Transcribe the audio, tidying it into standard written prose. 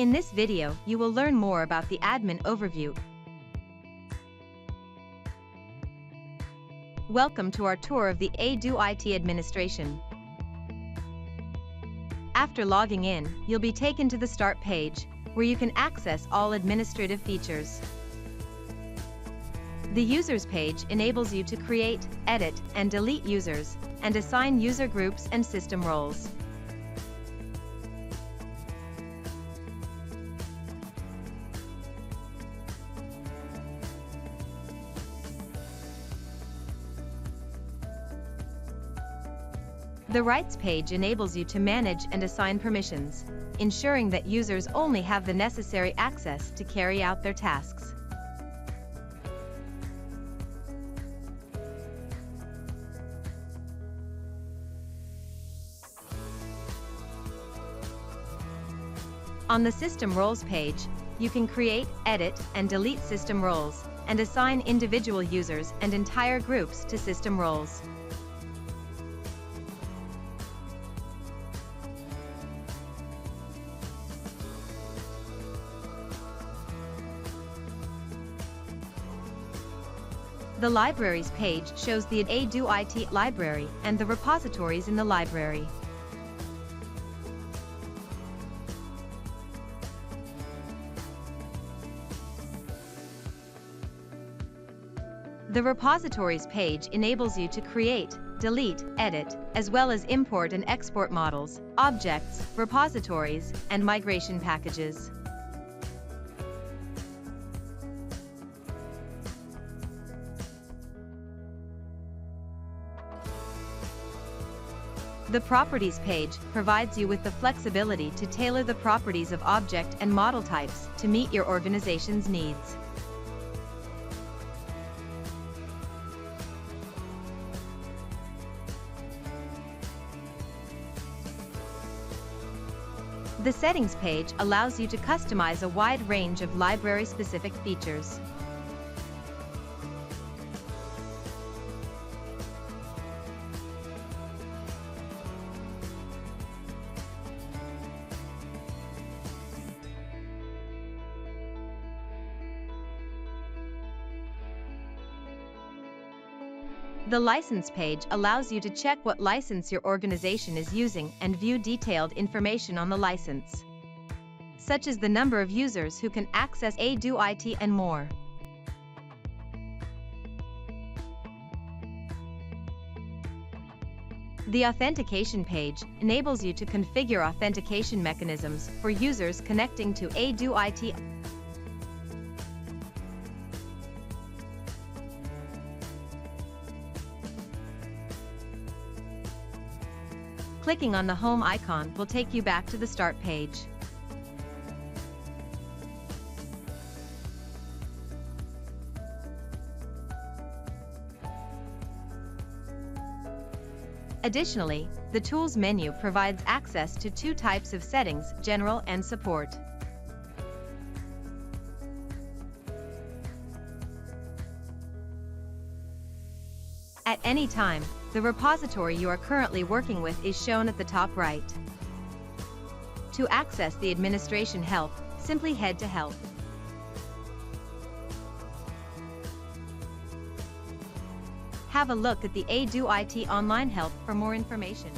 In this video, you will learn more about the admin overview. Welcome to our tour of the Edu IT administration. After logging in, you'll be taken to the Start page, where you can access all administrative features. The Users page enables you to create, edit, and delete users, and assign user groups and system roles. The Rights page enables you to manage and assign permissions, ensuring that users only have the necessary access to carry out their tasks. On the System Roles page, you can create, edit, and delete system roles, and assign individual users and entire groups to system roles. The Libraries page shows the Edu IT library and the repositories in the library. The Repositories page enables you to create, delete, edit, as well as import and export models, objects, repositories, and migration packages. The Properties page provides you with the flexibility to tailor the properties of object and model types to meet your organization's needs. The Settings page allows you to customize a wide range of library-specific features. The License page allows you to check what license your organization is using and view detailed information on the license, such as the number of users who can access Edu IT and more. The Authentication page enables you to configure authentication mechanisms for users connecting to Edu IT. Clicking on the Home icon will take you back to the Start page. Additionally, the Tools menu provides access to two types of settings, General and Support. At any time, the repository you are currently working with is shown at the top right. To access the administration help, simply head to Help. Have a look at the Edu IT online help for more information.